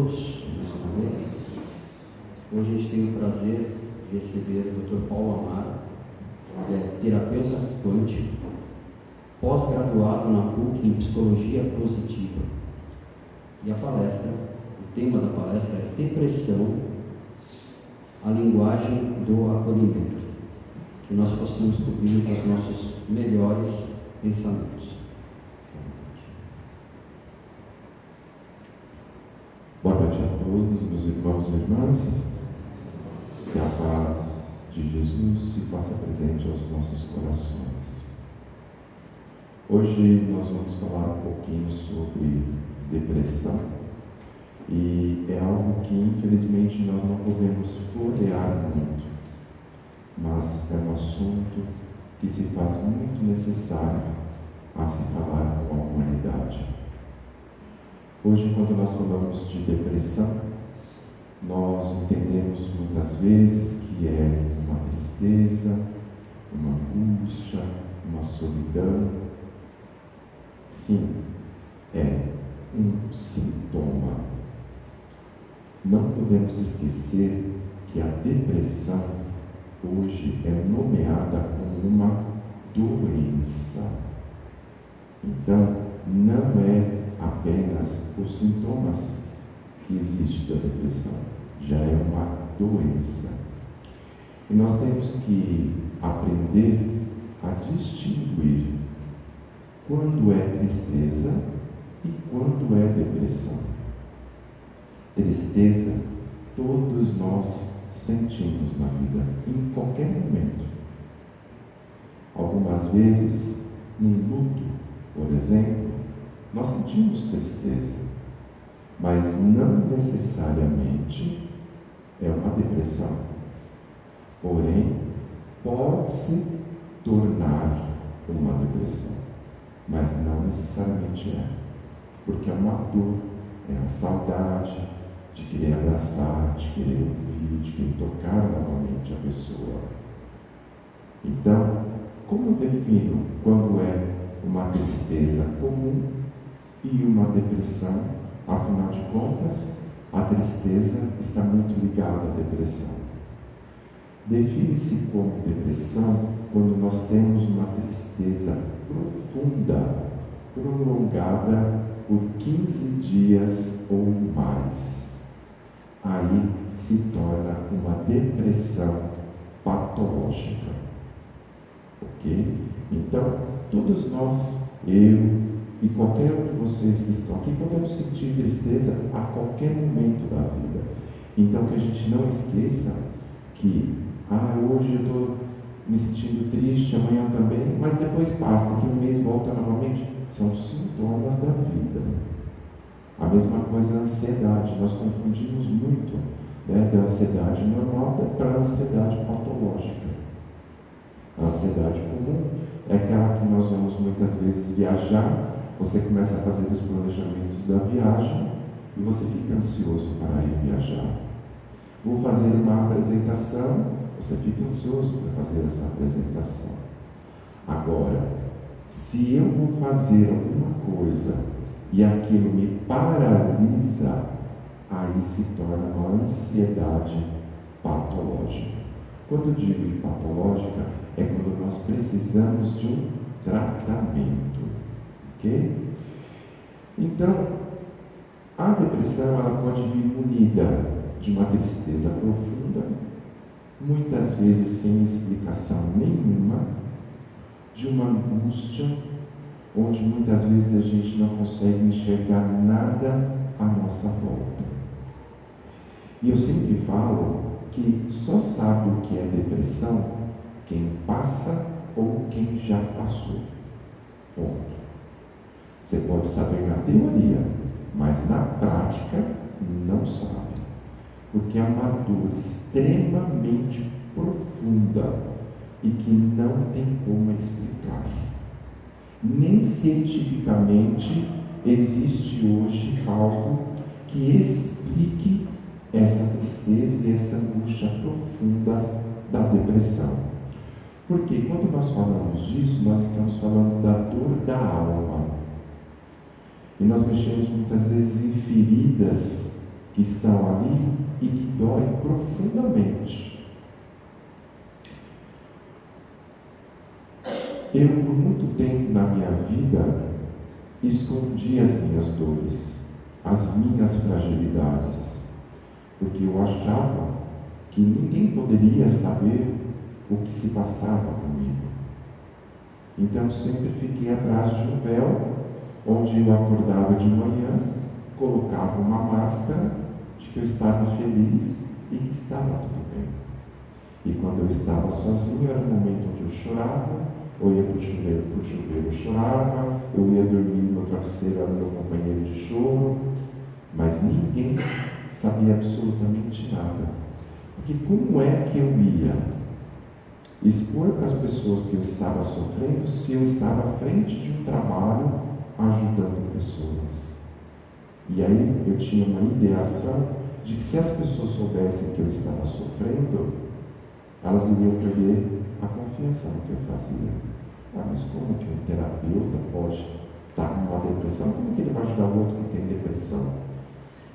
todos, mais uma vez. Hoje a gente tem o prazer de receber o Dr. Paulo Amaro. Ele é terapeuta quântico, pós-graduado na PUC em Psicologia Positiva. E a palestra, o tema da palestra é Depressão, a linguagem do acolhimento. Que nós possamos cobrir com os nossos melhores pensamentos. Boa noite a todos, meus irmãos e irmãs. Que a paz de Jesus se faça presente aos nossos corações. Hoje nós vamos falar um pouquinho sobre depressão. E é algo que infelizmente nós não podemos florear muito, mas é um assunto que se faz muito necessário a se falar com a humanidade. Hoje, quando nós falamos de depressão, nós entendemos muitas vezes que é uma tristeza, uma angústia, uma solidão. Sim, é um sintoma. Não podemos esquecer que a depressão hoje é nomeada como uma doença. Então, não é apenas os sintomas que existem da depressão, já é uma doença. E nós temos que aprender a distinguir quando é tristeza e quando é depressão. Tristeza, todos nós sentimos na vida, em qualquer momento. Algumas vezes, num luto, por exemplo, nós sentimos tristeza, mas não necessariamente é uma depressão. Porém, pode se tornar uma depressão, mas não necessariamente é, porque é uma dor, é a saudade de querer abraçar, de querer ouvir, de querer tocar novamente a pessoa. Então, como eu defino quando é uma tristeza comum e uma depressão? Afinal de contas, a tristeza está muito ligada à depressão. Define-se como depressão quando nós temos uma tristeza profunda, prolongada por 15 dias ou mais. Aí se torna uma depressão patológica. Ok? Então, todos nós, eu e qualquer um de vocês que estão aqui, podemos sentir tristeza a qualquer momento da vida. Então, que a gente não esqueça que, hoje eu estou me sentindo triste, amanhã também, mas depois passa, daqui um mês volta novamente. São sintomas da vida. A mesma coisa a ansiedade. Nós confundimos muito, da ansiedade normal para a ansiedade patológica. A ansiedade comum é aquela que nós vamos muitas vezes viajar. Você começa a fazer os planejamentos da viagem e você fica ansioso para ir viajar. Vou fazer uma apresentação, você fica ansioso para fazer essa apresentação. Agora, se eu vou fazer alguma coisa e aquilo me paralisa, aí se torna uma ansiedade patológica. Quando eu digo de patológica, é quando nós precisamos de um tratamento. Ok? Então, a depressão ela pode vir munida de uma tristeza profunda, muitas vezes sem explicação nenhuma, de uma angústia, onde muitas vezes a gente não consegue enxergar nada à nossa volta. E eu sempre falo que só sabe o que é depressão quem passa ou quem já passou. Ponto. Você pode saber na teoria, mas na prática não sabe. Porque é uma dor extremamente profunda e que não tem como explicar. Nem cientificamente existe hoje algo que explique essa tristeza e essa angústia profunda da depressão. Porque quando nós falamos disso, nós estamos falando da dor da alma. E nós mexemos muitas vezes em feridas que estão ali e que doem profundamente. Eu, por muito tempo na minha vida, escondi as minhas dores, as minhas fragilidades, porque eu achava que ninguém poderia saber o que se passava comigo. Então sempre fiquei atrás de um véu, onde eu acordava de manhã, colocava uma máscara de que eu estava feliz e que estava tudo bem. E quando eu estava sozinho, era o momento onde eu chorava, ou ia para o chuveiro, eu chorava, eu ia dormir no travesseiro, era meu companheiro de choro, mas ninguém sabia absolutamente nada. Porque como é que eu ia expor para as pessoas que eu estava sofrendo se eu estava à frente de um trabalho ajudando pessoas? E aí eu tinha uma ideação de que se as pessoas soubessem que eu estava sofrendo, elas iriam perder a confiança no que eu fazia. Mas como que um terapeuta pode estar com uma depressão? Como que ele vai ajudar o outro que tem depressão?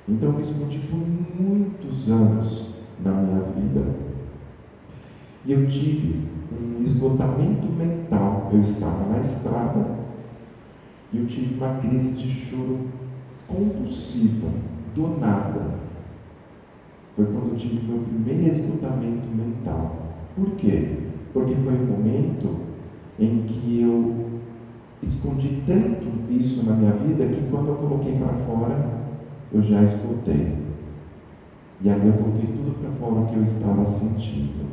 Então eu me escondi por muitos anos na minha vida. E eu tive um esgotamento mental. Eu estava na estrada e eu tive uma crise de choro compulsiva, do nada. Foi quando eu tive meu primeiro esgotamento mental. Por quê? Porque foi um momento em que eu escondi tanto isso na minha vida que quando eu coloquei para fora, eu já esgotei. E ali eu coloquei tudo para fora o que eu estava sentindo.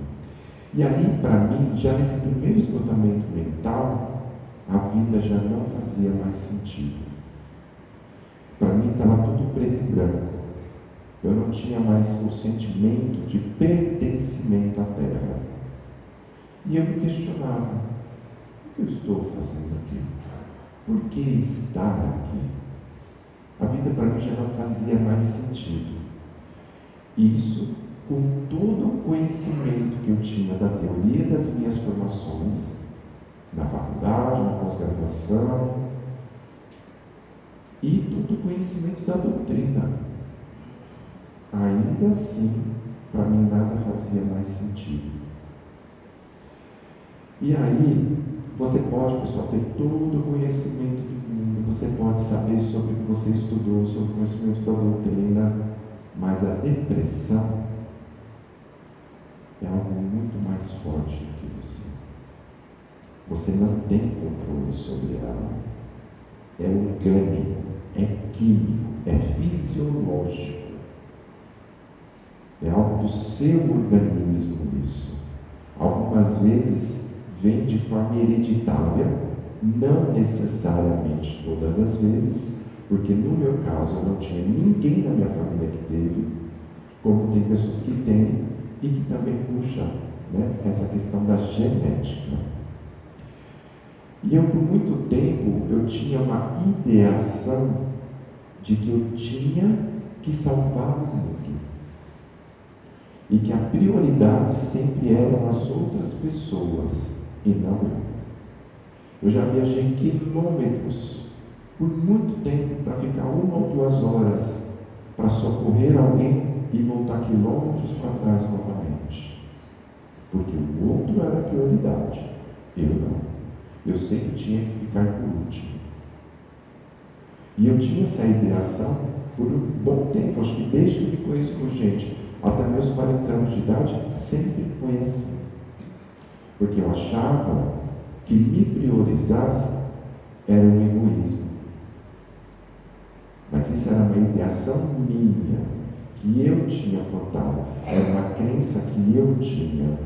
E ali, para mim, já nesse primeiro esgotamento mental, a vida já não fazia mais sentido. Para mim estava tudo preto e branco. Eu não tinha mais o sentimento de pertencimento à Terra. E eu me questionava: o que eu estou fazendo aqui? Por que estar aqui? A vida para mim já não fazia mais sentido. Isso com todo o conhecimento que eu tinha da teoria das minhas formações, na faculdade, na pós-graduação, e todo o conhecimento da doutrina. Ainda assim, para mim nada fazia mais sentido. E aí, você pode, pessoal, ter todo o conhecimento do mundo, você pode saber sobre o que você estudou, sobre o conhecimento da doutrina, mas a depressão é algo muito mais forte do que você. Você não tem controle sobre ela. É orgânico, é químico, é fisiológico. É algo do seu organismo isso. Algumas vezes vem de forma hereditária, não necessariamente todas as vezes, porque no meu caso eu não tinha ninguém na minha família que teve, como tem pessoas que têm e que também puxa, essa questão da genética. E eu, por muito tempo, eu tinha uma ideação de que eu tinha que salvar o mundo. E que a prioridade sempre eram as outras pessoas e não eu. Eu já viajei quilômetros por muito tempo para ficar 1 ou 2 horas para socorrer alguém e voltar quilômetros para trás novamente. Porque o outro era a prioridade, eu não. Eu sempre tinha que ficar por último. E eu tinha essa ideação por um bom tempo, acho que desde que me conheço por gente, até meus 40 anos de idade, sempre foi assim. Porque eu achava que me priorizar era um egoísmo. Mas isso era uma ideação minha, que eu tinha plantado, era uma crença que eu tinha.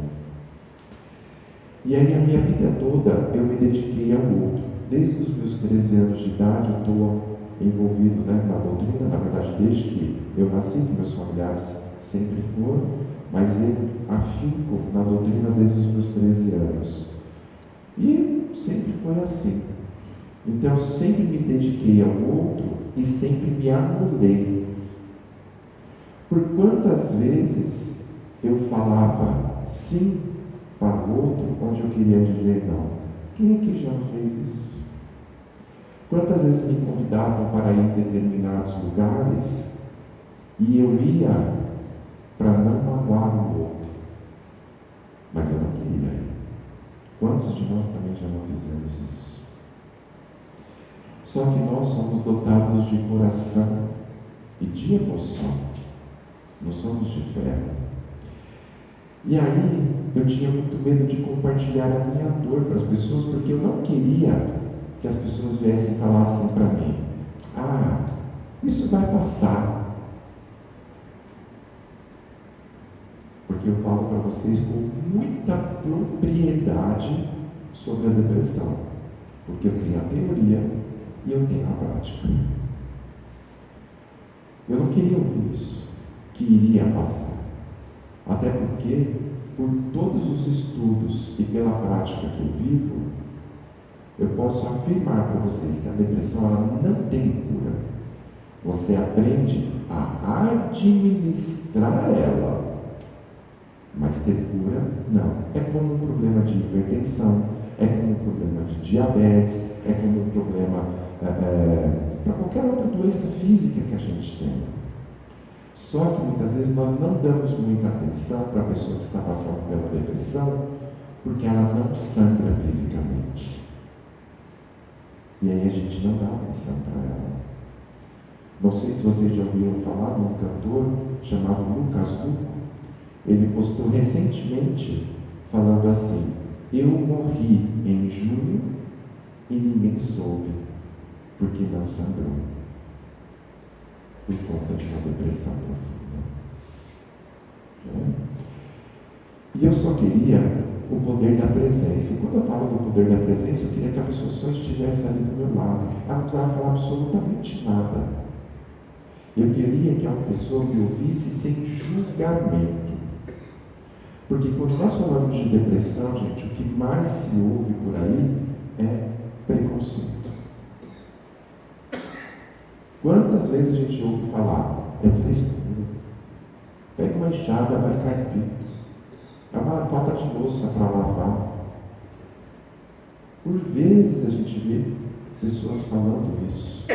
E aí a minha vida toda eu me dediquei ao outro. Desde os meus 13 anos de idade eu estou envolvido na doutrina, na verdade desde que eu nasci, que meus familiares sempre foram, mas eu afinco na doutrina desde os meus 13 anos. E sempre foi assim. Então eu sempre me dediquei ao outro e sempre me anulei. Por quantas vezes eu falava sim para o outro, onde eu queria dizer não? Quem é que já fez isso? Quantas vezes me convidavam para ir em determinados lugares E eu ia para não magoar o outro. Mas eu não queria ir. Quantos de nós também já não fizemos isso? Só que nós somos dotados de coração e de emoção. Não somos de ferro. E aí, eu tinha muito medo de compartilhar a minha dor para as pessoas, porque eu não queria que as pessoas viessem falar assim para mim: ah, isso vai passar. Porque eu falo para vocês com muita propriedade sobre a depressão. Porque eu tenho a teoria e eu tenho a prática. Eu não queria ouvir isso, que iria passar. Até porque, por todos os estudos e pela prática que eu vivo, eu posso afirmar para vocês que a depressão ela não tem cura. Você aprende a administrar ela. Mas ter cura, não. É como um problema de hipertensão, é como um problema de diabetes, é como um problema para qualquer outra doença física que a gente tem. Só que muitas vezes nós não damos muita atenção para a pessoa que está passando pela depressão, porque ela não sangra fisicamente. E aí a gente não dá atenção para ela. Não sei se vocês já ouviram falar de um cantor chamado Lucas Luco. Ele postou recentemente falando assim: eu morri em junho e ninguém soube, porque não sangrou, por conta de uma depressão profunda. E eu só queria o poder da presença. E quando eu falo do poder da presença, eu queria que a pessoa só estivesse ali do meu lado. Ela não precisava falar absolutamente nada. Eu queria que a pessoa me ouvisse sem julgamento. Porque quando nós falamos de depressão, gente, o que mais se ouve por aí é preconceito. Quantas vezes a gente ouve falar: é frescura, pega uma enxada, vai cair, é uma falta de louça para lavar. Por vezes a gente vê pessoas falando isso.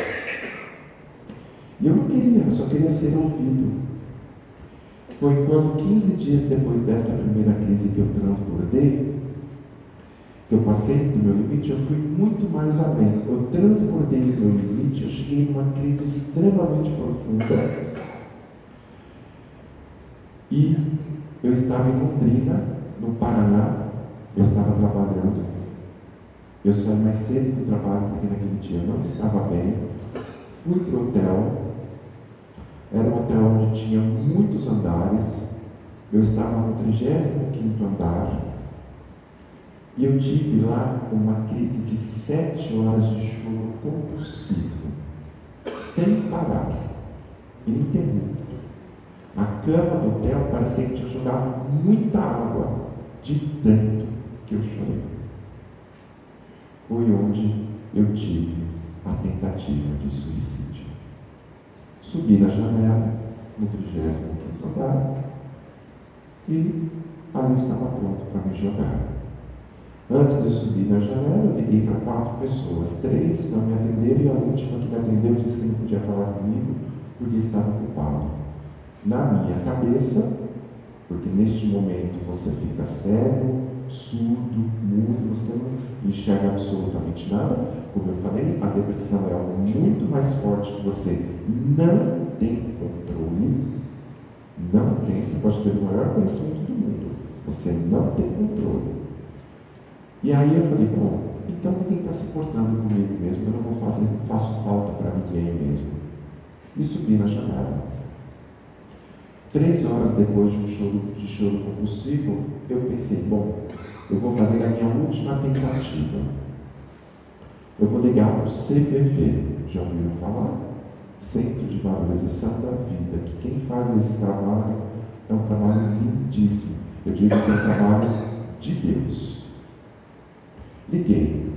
E eu não queria, eu só queria ser ouvido. Foi quando 15 dias depois dessa primeira crise que eu transbordei, que eu passei do meu limite, eu fui muito mais além. Eu transbordei do meu limite, eu cheguei numa crise extremamente profunda. E eu estava em Londrina, no Paraná, eu estava trabalhando. Eu saí mais cedo do trabalho, porque naquele dia eu não estava bem. Fui para o hotel. Era um hotel onde tinha muitos andares. Eu estava no 35º andar. E eu tive lá uma crise de 7 horas de choro compulsivo, sem parar, ininterrupto. A cama do hotel parecia que tinha jogado muita água, de tanto que eu chorei. Foi onde eu tive a tentativa de suicídio. Subi na janela, no 35º andar, e ali eu estava pronto para me jogar. Antes de eu subir na janela, eu liguei para 4 pessoas. 3 não me atenderam e a última que me atendeu disse que não podia falar comigo porque estava ocupado. Na minha cabeça, porque neste momento você fica cego, surdo, mudo, você não enxerga absolutamente nada. Como eu falei, a depressão é algo muito mais forte que você não tem controle. Não tem, você pode ter o maior conhecimento do mundo, você não tem controle. E aí eu falei: bom, então ninguém está se portando comigo mesmo, eu não faço falta para ninguém mesmo. E subi na janela. 3 horas depois de choro compulsivo, eu pensei: bom, eu vou fazer a minha última tentativa. Eu vou ligar para o CVV, já ouviram falar? Centro de Valorização da Vida, que quem faz esse trabalho é um trabalho lindíssimo. Eu digo que é um trabalho de Deus. Liguei.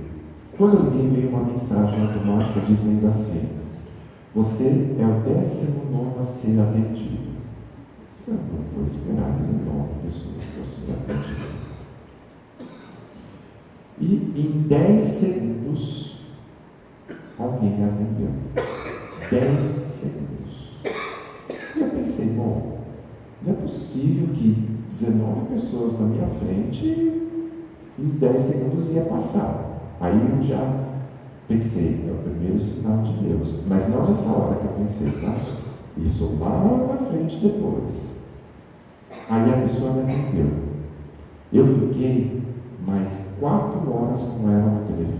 Quando eu liguei, veio uma mensagem automática dizendo assim: você é o 19º a ser atendido. Eu não vou esperar 19 pessoas para ser atendido. E em 10 segundos, alguém me atendeu. 10 segundos. E eu pensei, bom, não é possível que 19 pessoas na minha frente em 10 segundos ia passar. Aí eu já pensei, é o primeiro sinal de Deus. Mas não nessa hora que eu pensei, tá? Isso lá na frente depois. Aí a pessoa me atendeu. Eu fiquei mais 4 horas com ela no telefone,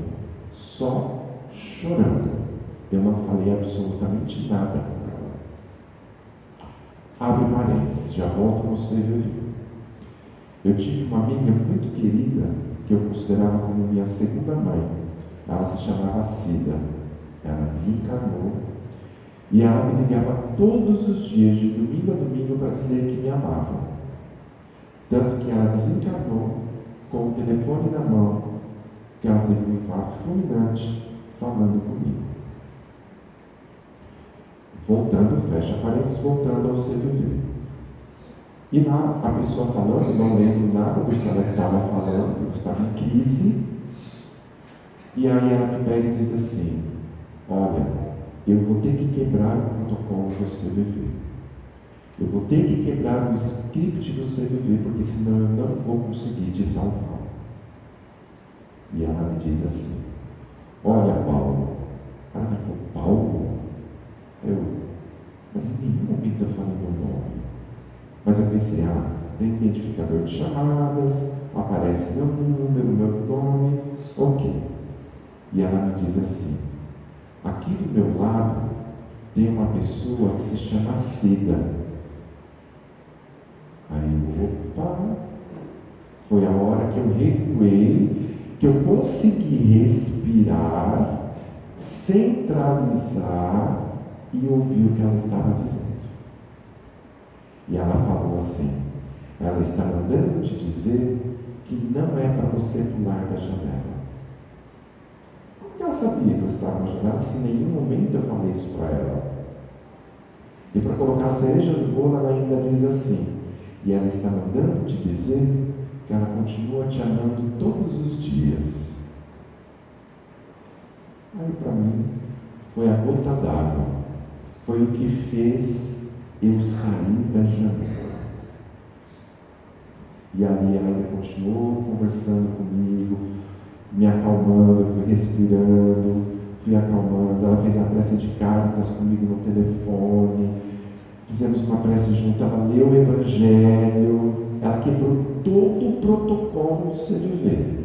só chorando. Eu não falei absolutamente nada com ela. Abre parênteses, já volto no CVV. Eu tive uma amiga muito querida, que eu considerava como minha segunda mãe. Ela se chamava Cida. Ela desencarnou. E ela me ligava todos os dias, de domingo a domingo, para dizer que me amava. Tanto que ela desencarnou com o telefone na mão, que ela teve um infarto fulminante, falando comigo. Voltando, fecha parênteses, voltando ao CVV. E lá, a pessoa falando, não lembro nada do que ela estava falando, eu estava em crise. E aí ela me pega e diz assim, olha, eu vou ter que quebrar o protocolo do CVV. Eu vou ter que quebrar o script do CVV, porque senão eu não vou conseguir te salvar. E ela me diz assim, olha, Paulo. Ela falou, Paulo? Mas em nenhum momento eu falei meu nome. Mas eu pensei, tem identificador de chamadas, aparece meu número, meu nome, ok. E ela me diz assim, aqui do meu lado tem uma pessoa que se chama Cida. Aí, opa, foi a hora que eu recuei, que eu consegui respirar, centralizar e ouvir o que ela estava dizendo. E ela falou assim, ela está mandando te dizer que não é para você pular da janela. Como ela sabia que eu estava na janela, se em nenhum momento eu falei isso para ela? E para colocar a cereja no bolo, ela ainda diz assim, e ela está mandando te dizer que ela continua te amando todos os dias. Aí para mim, foi a gota d'água, foi o que fez eu sair da janela. E ali ela ainda continuou conversando comigo, me acalmando, eu fui respirando, fui acalmando. Ela fez a prece de cartas comigo no telefone, fizemos uma prece junto, ela leu o Evangelho, ela quebrou todo o protocolo do CVV.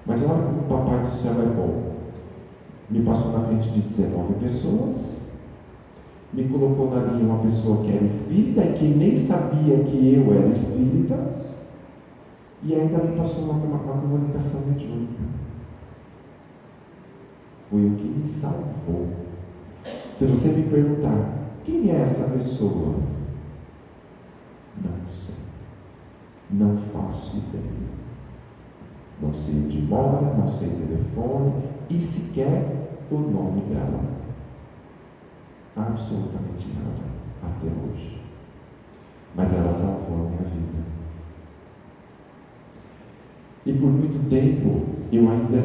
Mas olha como o Papai do Céu é bom. Me passou na frente de 19 pessoas, me colocou na linha uma pessoa que era espírita e que nem sabia que eu era espírita, e ainda me passou uma comunicação mediúnica. Foi o que me salvou. Se você me perguntar, quem é essa pessoa? Não sei. Não faço ideia. Não sei onde mora, não sei o telefone e sequer o nome dela. Absolutamente nada, até hoje. Mas ela salvou a minha vida. E por muito tempo, eu ainda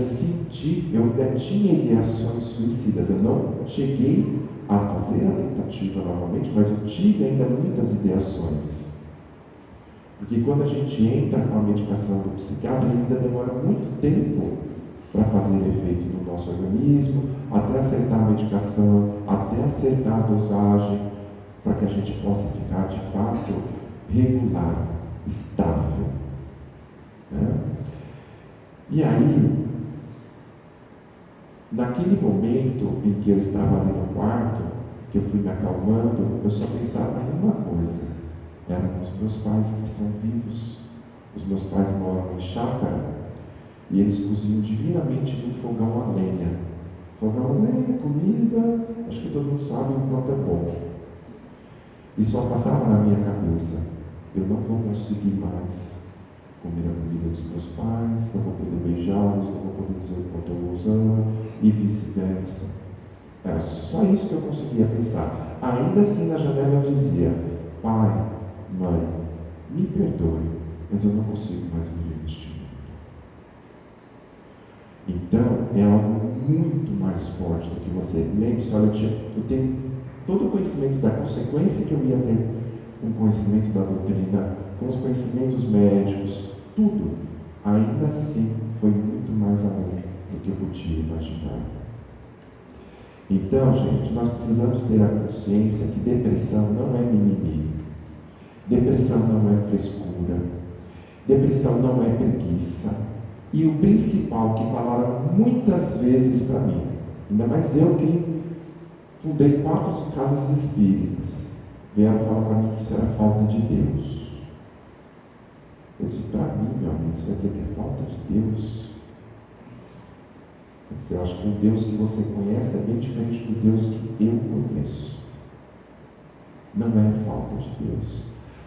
tinha ideações suicidas. Eu não cheguei a fazer a tentativa novamente, mas eu tive ainda muitas ideações. Porque quando a gente entra com a medicação do psiquiatra, ele ainda demora muito tempo para fazer efeito no nosso organismo, até acertar a medicação, até acertar a dosagem, para que a gente possa ficar de fato regular, estável. Né? E aí, naquele momento em que eu estava ali no quarto, que eu fui me acalmando, eu só pensava em uma coisa: eram os meus pais que são vivos. Os meus pais moram em chácara e eles cozinham divinamente no fogão a lenha. Fogão a lenha, comida, acho que todo mundo sabe o quanto é bom. E só passava na minha cabeça: eu não vou conseguir mais comer a comida dos meus pais, não vou poder beijá-los, não vou poder dizer o quanto eu os amo, e vice-versa. Era só isso que eu conseguia pensar. Ainda assim, na janela eu dizia: pai, mãe, me perdoe, mas eu não consigo mais viver neste mundo. Então, é algo muito mais forte do que você. Lembre-se, olha, eu tenho todo o conhecimento da consequência que eu ia ter com o conhecimento da doutrina, com os conhecimentos médicos, tudo, ainda assim foi muito mais além do que eu podia imaginar. Então, gente, nós precisamos ter a consciência que depressão não é mimimi, depressão não é frescura, depressão não é preguiça. E o principal que falaram muitas vezes para mim, ainda mais eu que fundei 4 casas espíritas, vieram falar para mim que isso era falta de Deus. Eu disse, para mim, meu amigo, isso quer dizer que é falta de Deus? Eu acho que o Deus que você conhece é bem diferente do Deus que eu conheço. Não é falta de Deus.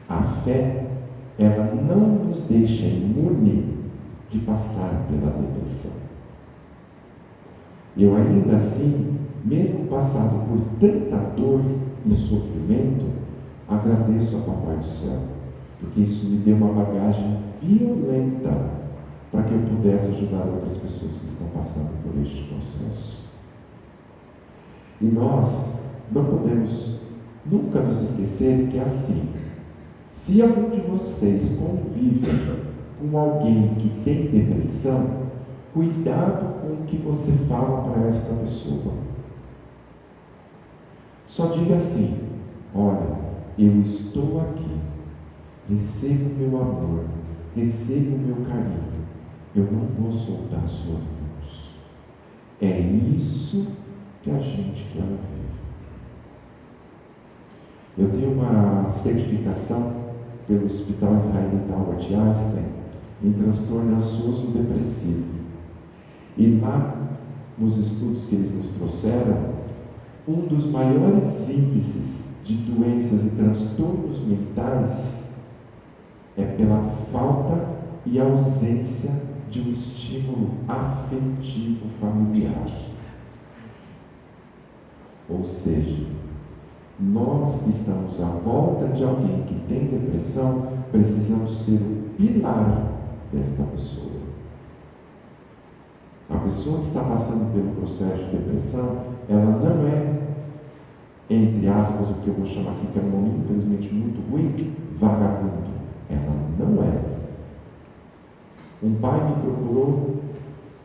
A fé, ela não nos deixa imune de passar pela depressão. Eu ainda assim, mesmo passado por tanta dor e sofrimento, agradeço a Papai do Céu, porque isso me deu uma bagagem violenta para que eu pudesse ajudar outras pessoas que estão passando por este processo. E nós não podemos nunca nos esquecer que é assim. Se algum de vocês convive com alguém que tem depressão, cuidado com o que você fala para esta pessoa. Só diga assim: olha, eu estou aqui, recebo o meu amor, recebo o meu carinho, eu não vou soltar suas mãos. É isso que a gente quer ouvir. Eu tenho uma certificação pelo Hospital Israelita Albert Einstein em transtorno ansioso depressivo. E lá, nos estudos que eles nos trouxeram, um dos maiores índices de doenças e transtornos mentais é pela falta e ausência de um estímulo afetivo familiar. Ou seja, nós que estamos à volta de alguém que tem depressão, precisamos ser o pilar desta pessoa. A pessoa que está passando pelo processo de depressão, ela não é, entre aspas, o que eu vou chamar aqui, que é um nome infelizmente muito ruim, vagabundo. Ela não é. Um pai me procurou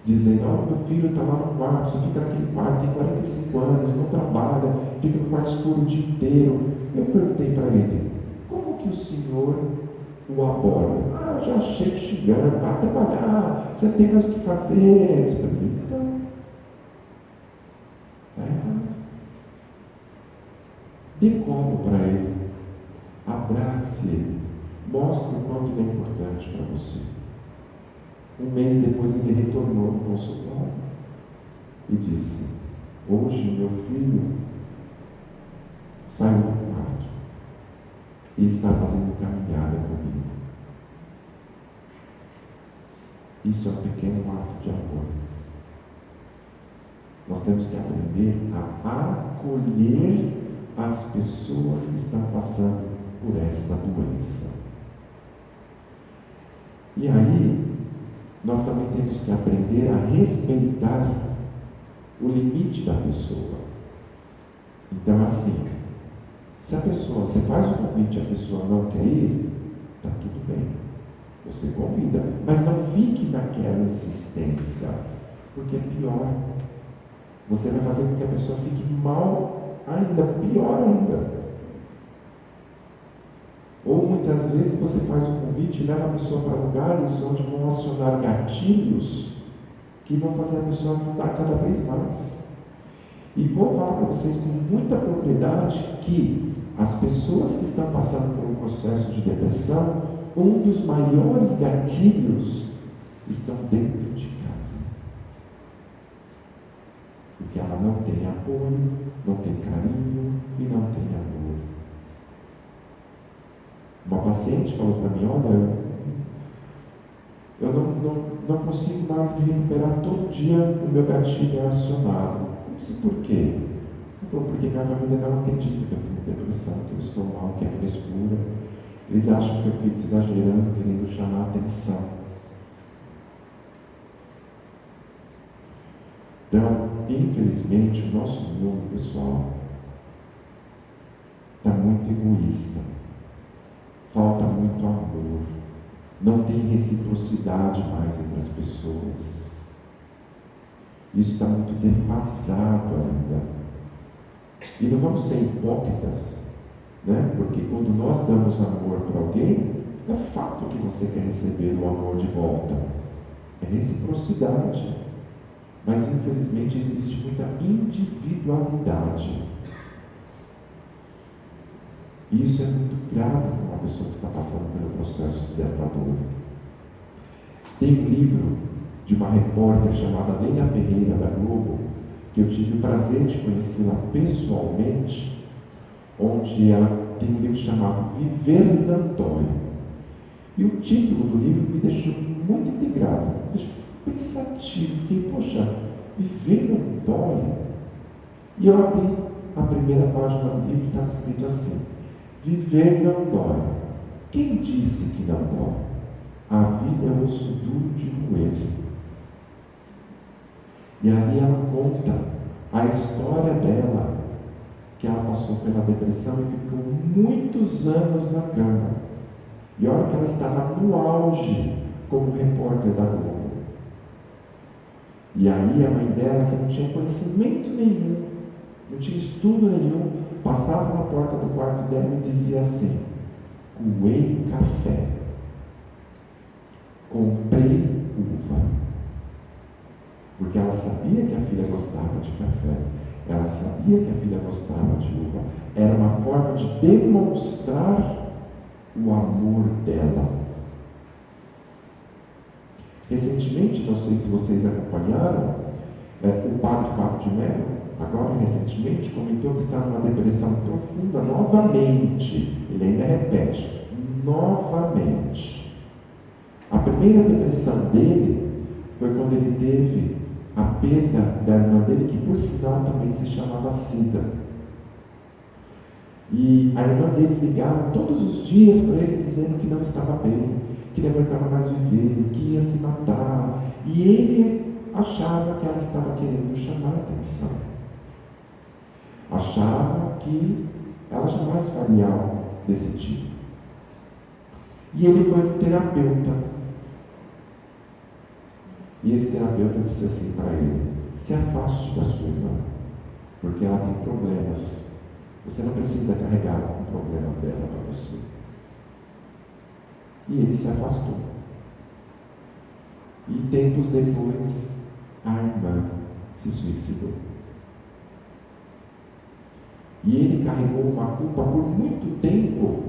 dizendo: oh, meu filho está lá no quarto, você fica naquele quarto, tem 45 anos, não trabalha, fica no quarto escuro o dia inteiro. Eu perguntei para ele: como que o senhor o aborda? Ah, já chego chegando, vai trabalhar, você tem mais o que fazer. Eu falei: então, está errado. Dê colo para ele, abrace ele, mostre o quanto ele é importante para você. Um mês depois ele retornou ao consultório e disse: hoje meu filho saiu do quarto e está fazendo caminhada comigo. Isso é um pequeno ato de amor. Nós temos que aprender a acolher as pessoas que estão passando por esta doença. E aí, nós também temos que aprender a respeitar o limite da pessoa. Então, assim, se a pessoa, você faz o convite e a pessoa não quer ir, está tudo bem, você convida, mas não fique naquela insistência, porque é pior. Você vai fazer com que a pessoa fique mal ainda, pior ainda. Ou muitas vezes você faz o convite e leva a pessoa para lugares onde vão acionar gatilhos que vão fazer a pessoa afundar cada vez mais. E vou falar para vocês com muita propriedade que as pessoas que estão passando por um processo de depressão, um dos maiores gatilhos estão dentro de casa. Porque ela não tem apoio, não tem carinho e não tem amor. Uma paciente falou para mim: olha, eu não consigo mais me recuperar, todo dia o meu gatilho é acionado. Eu disse: por quê? Ele falou: porque minha família não acredita que eu tenho depressão, que eu estou mal, que é frescura. Eles acham que eu fico exagerando, querendo chamar a atenção. Então, infelizmente, o nosso mundo, pessoal, muito egoísta, falta muito amor, não tem reciprocidade mais entre as pessoas. Isso está muito defasado ainda. E não vamos ser hipócritas, né? Porque quando nós damos amor para alguém, é fato que você quer receber o amor de volta. É reciprocidade. Mas infelizmente existe muita individualidade. E isso é muito grave para uma pessoa que está passando pelo processo desta dor. Tem um livro de uma repórter chamada Leila Ferreira, da Globo, que eu tive o prazer de conhecê-la pessoalmente, onde ela tem um livro chamado Viver Não Dói. E o título do livro me deixou muito integrado, me deixou pensativo. Fiquei, poxa, viver não dói? E eu abri a primeira página do livro e estava escrito assim: viver não dói. Quem disse que não dói? A vida é osso duro de roer. E ali ela conta a história dela, que ela passou pela depressão e ficou muitos anos na cama. E olha que ela estava no auge como repórter da Globo. E aí a mãe dela, que não tinha conhecimento nenhum, não tinha estudo nenhum, passava na porta do quarto dela e dizia assim: coei café, comprei uva. Porque ela sabia que a filha gostava de café, ela sabia que a filha gostava de uva. Era uma forma de demonstrar o amor dela. Recentemente, não sei se vocês acompanharam, o padre Fábio de Mello, agora recentemente, comentou que está numa depressão profunda novamente. Ele ainda repete, novamente. A primeira depressão dele foi quando ele teve a perda da irmã dele, que por sinal também se chamava Cida. E a irmã dele ligava todos os dias para ele dizendo que não estava bem, que ele não aguentava mais viver, que ia se matar. E ele achava que ela estava querendo chamar a atenção. Achava que ela jamais faria algo desse tipo. E ele foi no terapeuta. E esse terapeuta disse assim para ele: se afaste da sua irmã, porque ela tem problemas. Você não precisa carregar um problema dela para você. E ele se afastou. E tempos depois, a irmã se suicidou. E ele carregou uma culpa por muito tempo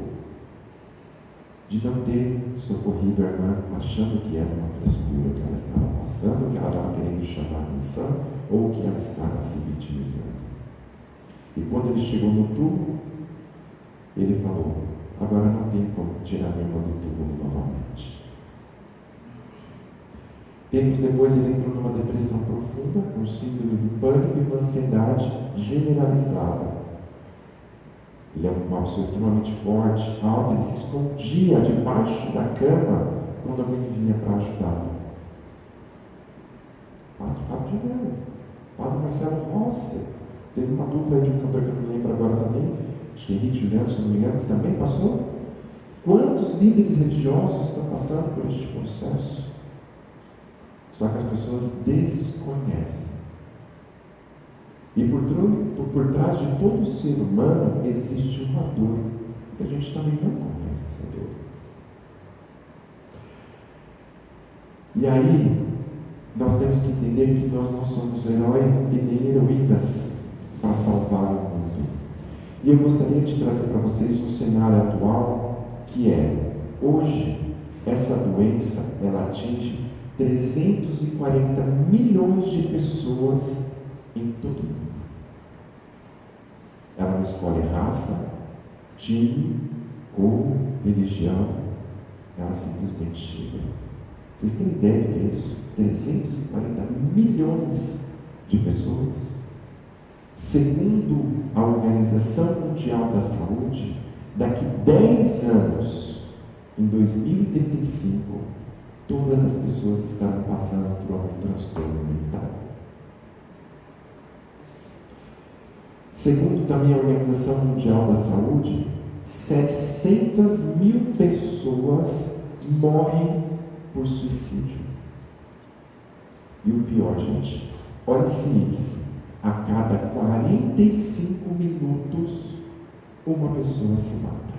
de não ter socorrido a irmã, achando que era uma frescura que ela estava passando, que ela estava querendo chamar a atenção, ou que ela estava se vitimizando. E quando ele chegou no túmulo, ele falou: agora não tem como tirar minha irmã do túmulo novamente. Tempos depois ele entrou numa depressão profunda, com síndrome do pânico e uma ansiedade generalizada. Ele é uma pessoa extremamente forte, alta, ele se escondia debaixo da cama quando alguém vinha para ajudá-lo. Padre Fábio de Mello, Padre Marcelo Rossi, teve uma dupla de um cantor que eu não lembro agora também, acho que Henrique Juliano, se não me engano, que também passou. Quantos líderes religiosos estão passando por este processo? Só que as pessoas desconhecem. E por trás de todo ser humano existe uma dor, que a gente também não conhece essa dor. E aí, nós temos que entender que nós não somos heróis e nem heroínas para salvar o mundo. E eu gostaria de trazer para vocês um cenário atual, que é, hoje, essa doença, ela atinge 340 milhões de pessoas em todo o mundo. Ela não escolhe raça, time, cor, religião, ela simplesmente chega. Vocês têm ideia do que é isso? 340 milhões de pessoas. Segundo a Organização Mundial da Saúde, daqui 10 anos, em 2035, todas as pessoas estarão passando por algum transtorno mental. Segundo também a Organização Mundial da Saúde, 700.000 pessoas morrem por suicídio. E o pior, gente, olha esse índice: a cada 45 minutos uma pessoa se mata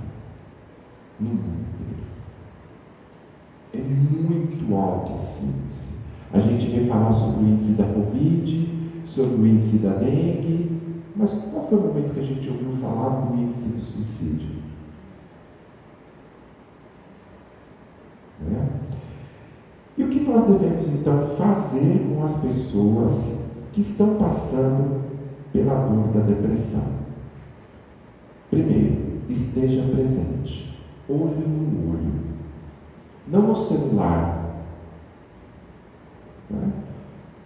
no mundo inteiro. É muito alto esse índice. A gente vem falar sobre o índice da Covid, sobre o índice da dengue, mas qual foi o momento que a gente ouviu falar do índice do suicídio? E o que nós devemos então fazer com as pessoas que estão passando pela dor da depressão? Primeiro, esteja presente, olho no olho, não no celular.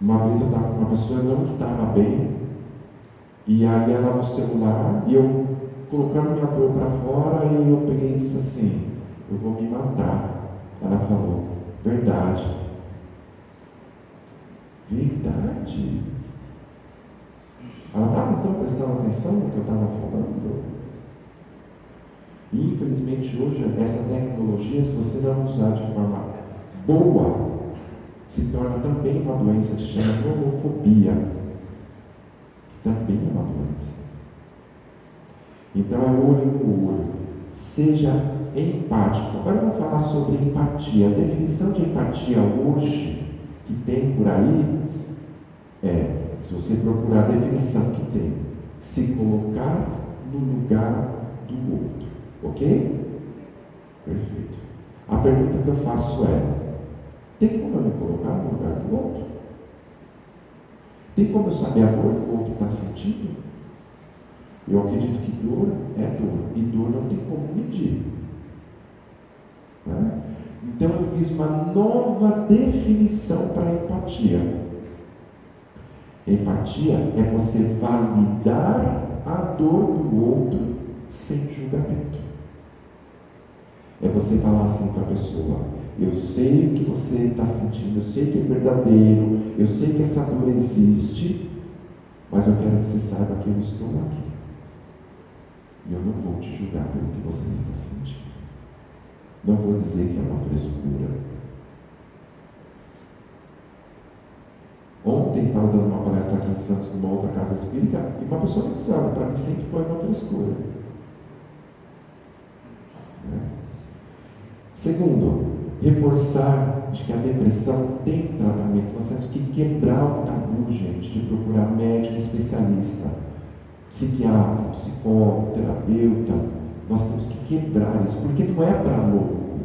Uma vez eu estava com uma pessoa que não estava bem, e aí ela no celular, e eu colocando minha dor para fora, e eu peguei isso assim: eu vou me matar. Ela falou: verdade. Verdade. Ela estava então prestando atenção no que eu estava falando. E infelizmente hoje essa tecnologia, se você não usar de forma boa, se torna também uma doença que se chama nomofobia, que também é uma doença. Então é olho no olho. Seja empático. Agora vamos falar sobre empatia. A definição de empatia hoje que tem por aí é, se você procurar a definição que tem, se colocar no lugar do outro. Ok? Perfeito. A pergunta que eu faço é: tem como eu me colocar no lugar do outro? Tem como eu saber a dor que o outro está sentindo? Eu acredito que dor é dor, e dor não tem como medir. Né? Então eu fiz uma nova definição para a empatia. Empatia é você validar a dor do outro sem julgamento. É você falar assim para a pessoa: eu sei o que você está sentindo, eu sei que é verdadeiro, eu sei que essa dor existe, mas eu quero que você saiba que eu estou aqui. E eu não vou te julgar pelo que você está sentindo. Não vou dizer que é uma frescura. Ontem estava dando uma palestra aqui em Santos, numa outra casa espírita, e uma pessoa me disse: olha, para mim sempre foi uma frescura. Segundo, reforçar de que a depressão tem tratamento. Nós temos que quebrar o tabu, gente, de procurar médico especialista, psiquiatra, psicólogo, terapeuta. Nós temos que quebrar isso, porque não é para louco,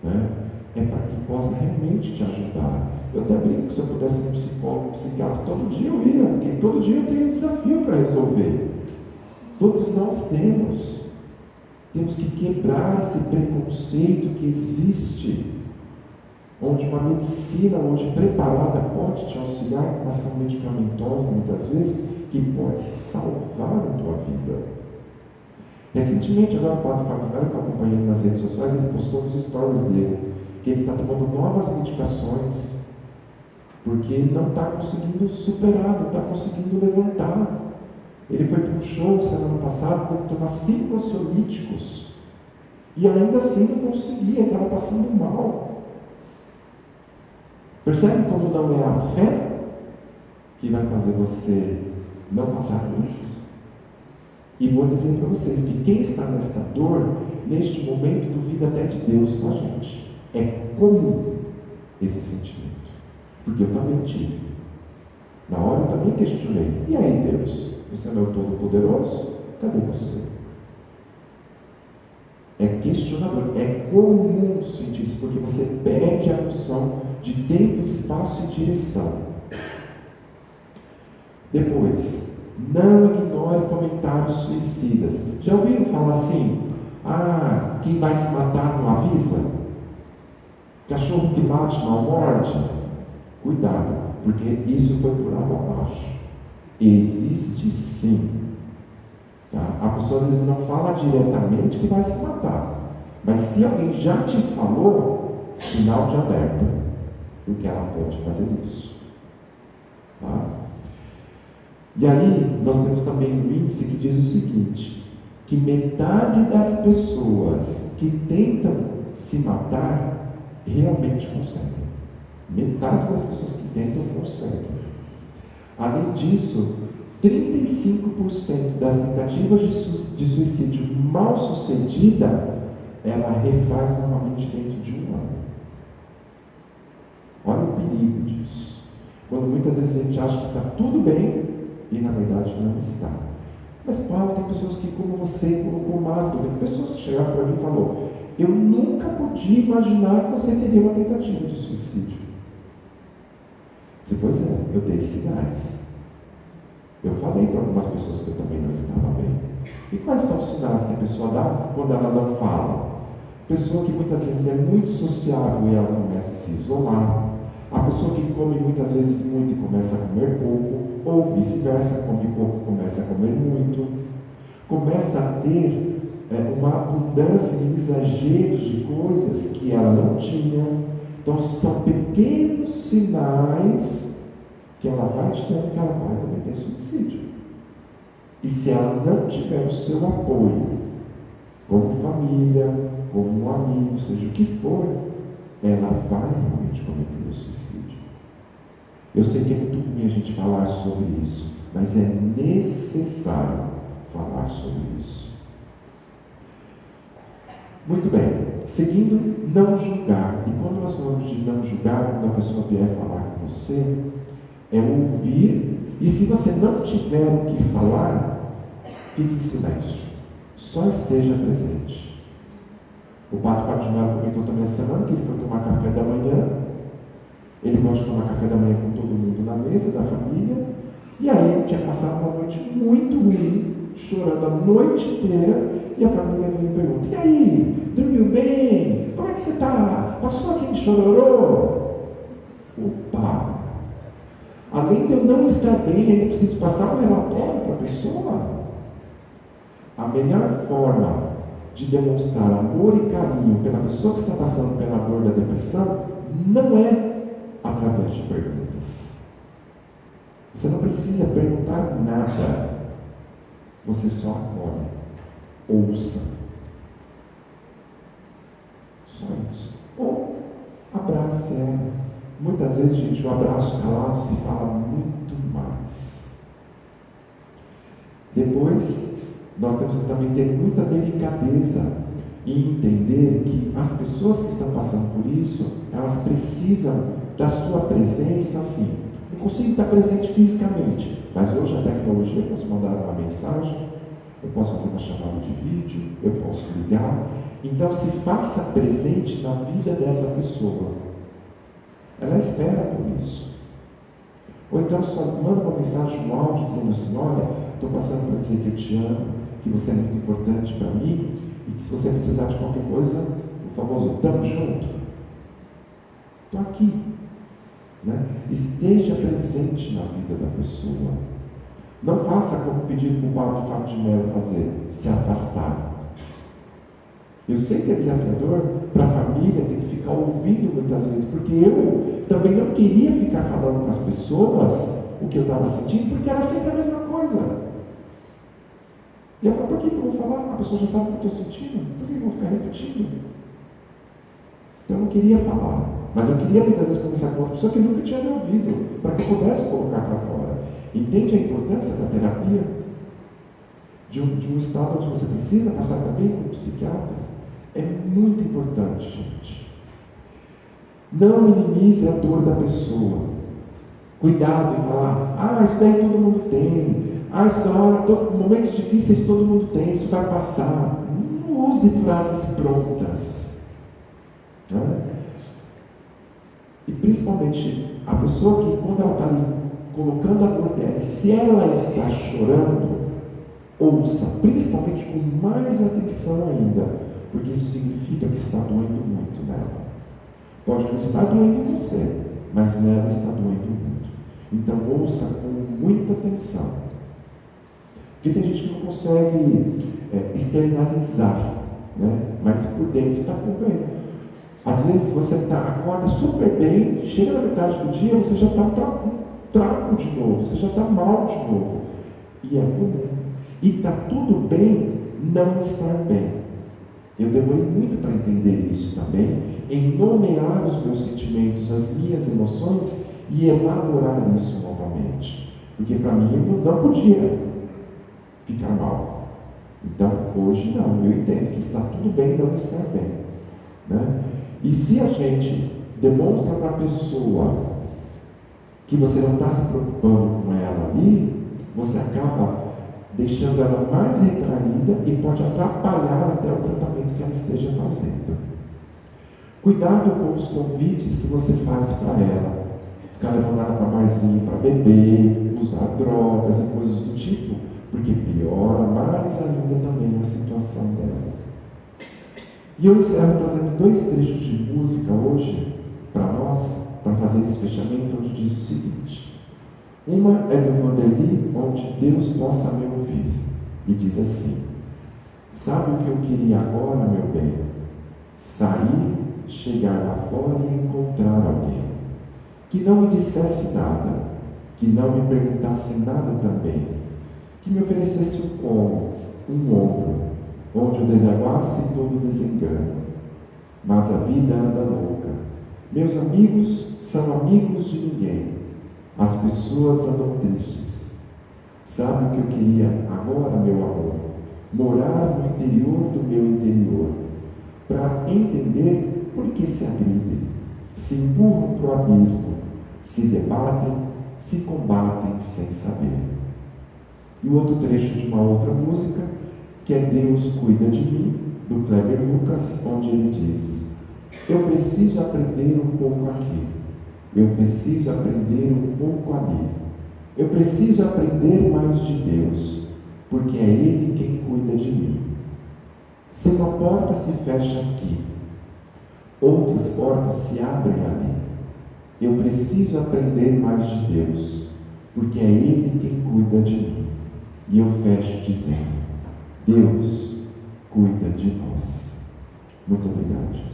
né? É para que possa realmente te ajudar. Eu até brinco que se eu pudesse ir um psicólogo, um psiquiatra, todo dia eu ia, porque todo dia eu tenho um desafio para resolver. Todos nós temos. Temos que quebrar esse preconceito que existe, onde uma medicina hoje preparada pode te auxiliar com uma ação medicamentosa, muitas vezes, que pode salvar a tua vida. Recentemente, agora o Padre Fábio, que eu acompanhei nas redes sociais, ele postou nos stories dele que ele está tomando novas medicações, porque ele não está conseguindo superar, não está conseguindo levantar. Ele foi para um show semana passada, teve que tomar 5 ansiolíticos, e ainda assim não conseguia, estava passando mal. Percebe como não é a fé que vai fazer você não passar por isso? E vou dizer para vocês que quem está nesta dor, neste momento, duvida até de Deus, tá, gente? É comum esse sentimento, porque eu também tive. Na hora eu também questionei: e aí, Deus? Você não é o Todo-Poderoso? Cadê você? É questionador, é comum sentir isso, porque você perde a noção de tempo, espaço e direção. Depois, não ignore comentários suicidas. Já ouviram falar assim: ah, quem vai se matar não avisa? Cachorro que late não morde? Cuidado, porque isso foi por água abaixo. Existe sim. Tá? A pessoa às vezes não fala diretamente que vai se matar, mas se alguém já te falou, sinal de alerta, porque ela pode fazer isso. Tá? E aí, nós temos também um índice que diz o seguinte: que metade das pessoas que tentam se matar realmente conseguem. Metade das pessoas que tentam conseguem. Além disso, 35% das tentativas de suicídio mal sucedida, ela refaz normalmente dentro de um ano. Olha o perigo disso. Quando muitas vezes a gente acha que está tudo bem e na verdade não está. Mas Paulo, tem pessoas que, como você, colocou máscara, tem pessoas que chegaram para mim e falaram: eu nunca podia imaginar que você teria uma tentativa de suicídio. Pois é, eu dei sinais. Eu falei para algumas pessoas que eu também não estava bem. E quais são os sinais que a pessoa dá quando ela não fala? Pessoa que muitas vezes é muito sociável e ela começa a se isolar. A pessoa que come muitas vezes muito e começa a comer pouco, ou vice-versa, come pouco e começa a comer muito. Começa a ter uma abundância de exageros de coisas que ela não tinha. Então são pequenos sinais que ela vai te dando que ela vai cometer suicídio. E se ela não tiver o seu apoio, como família, como um amigo, seja o que for, ela vai realmente cometer o suicídio. Eu sei que é muito ruim a gente falar sobre isso, mas é necessário falar sobre isso. Muito bem, seguindo, não julgar. E quando nós falamos de não julgar, quando a pessoa vier falar com você, é ouvir, e se você não tiver o que falar, fique em silêncio, só esteja presente. O padre Fábio de Mello comentou também essa semana que ele foi tomar café da manhã. Ele gosta de tomar café da manhã com todo mundo na mesa da família, e aí ele tinha passado uma noite muito ruim, chorando a noite inteira, e a família vem e pergunta: e aí, dormiu bem? Como é que você está? Passou aquele chororô? Opa! Além de eu não estar bem, ainda preciso passar um relatório para a pessoa. A melhor forma de demonstrar amor e carinho pela pessoa que está passando pela dor da depressão não é através de perguntas. Você não precisa perguntar nada. Você só acolhe, ouça. Só isso. Ou abrace ela. Muitas vezes, gente, o abraço calado se fala muito mais. Depois, nós temos que também ter muita delicadeza e entender que as pessoas que estão passando por isso, elas precisam da sua presença, sim. Não consigo estar presente fisicamente, mas hoje a tecnologia, eu posso mandar uma mensagem, eu posso fazer uma chamada de vídeo, eu posso ligar. Então, se faça presente na vida dessa pessoa. Ela espera por isso. Ou então só manda uma mensagem, um áudio dizendo assim: olha, estou passando para dizer que eu te amo, que você é muito importante para mim, e que se você precisar de qualquer coisa, o famoso tamo junto. Estou aqui. Né? Esteja presente na vida da pessoa. Não faça como pedir para o padre Fábio de Mello fazer, se afastar. Eu sei que é desafiador para a família ter que ficar ouvindo muitas vezes, porque eu também não queria ficar falando com as pessoas o que eu estava sentindo, porque era sempre a mesma coisa. E eu falo: por que eu vou falar? A pessoa já sabe o que eu estou sentindo, por que eu vou ficar repetindo? Então eu não queria falar, mas eu queria muitas vezes conversar com outra pessoa que nunca tinha me ouvido, para que eu pudesse colocar para fora. Entende a importância da terapia? De um estado onde você precisa passar também com um psiquiatra? É muito importante, gente. Não minimize a dor da pessoa. Cuidado em falar: isso daí todo mundo tem. Isso daí, momentos difíceis todo mundo tem, isso vai passar. Não use frases prontas. Né? E principalmente a pessoa que, quando ela está ali colocando a dor dela, se ela está chorando, ouça, principalmente com mais atenção ainda, porque isso significa que está doendo muito nela. Pode não estar doendo em você, mas nela está doendo muito. Então ouça com muita atenção. Porque tem gente que não consegue externalizar, né? Mas por dentro está comendo. Às vezes você acorda super bem, chega na metade do dia, você já está trapo de novo, você já está mal de novo. E é comum. E está tudo bem não estar bem. Eu demorei muito para entender isso também, em nomear os meus sentimentos, as minhas emoções e elaborar isso novamente. Porque para mim eu não podia ficar mal. Então hoje não, eu entendo que está tudo bem não estar bem. Né? E se a gente demonstra para a pessoa que você não está se preocupando com ela ali, você acaba deixando ela mais retraída e pode atrapalhar até o tratamento que ela esteja fazendo. Cuidado com os convites que você faz para ela. Ficar levando ela para barzinho, para beber, usar drogas e coisas do tipo, porque piora mais ainda também a situação dela. E eu encerro trazendo 2 trechos de música hoje para nós, para fazer esse fechamento, onde diz o seguinte. Uma é do Vanderly, onde Deus possa me ouvir, e diz assim: sabe o que eu queria agora, meu bem? Sair, chegar lá fora e encontrar alguém que não me dissesse nada, que não me perguntasse nada também, que me oferecesse um colo, um ombro, onde eu desaguasse todo o desengano. Mas a vida anda louca. Meus amigos são amigos de ninguém. As pessoas andam tristes. Sabe o que eu queria agora, meu amor? Morar no interior do meu interior, para entender por que se agridem, se empurram para o abismo, se debatem, se combatem sem saber. E o outro trecho de uma outra música, que é Deus Cuida de Mim, do Kleber Lucas, onde ele diz: eu preciso aprender um pouco aqui, eu preciso aprender um pouco ali, eu preciso aprender mais de Deus, porque é Ele quem cuida de mim. Se uma porta se fecha aqui, outras portas se abrem ali. Eu preciso aprender mais de Deus, porque é Ele quem cuida de mim. E eu fecho dizendo: Deus cuida de nós. Muito obrigado.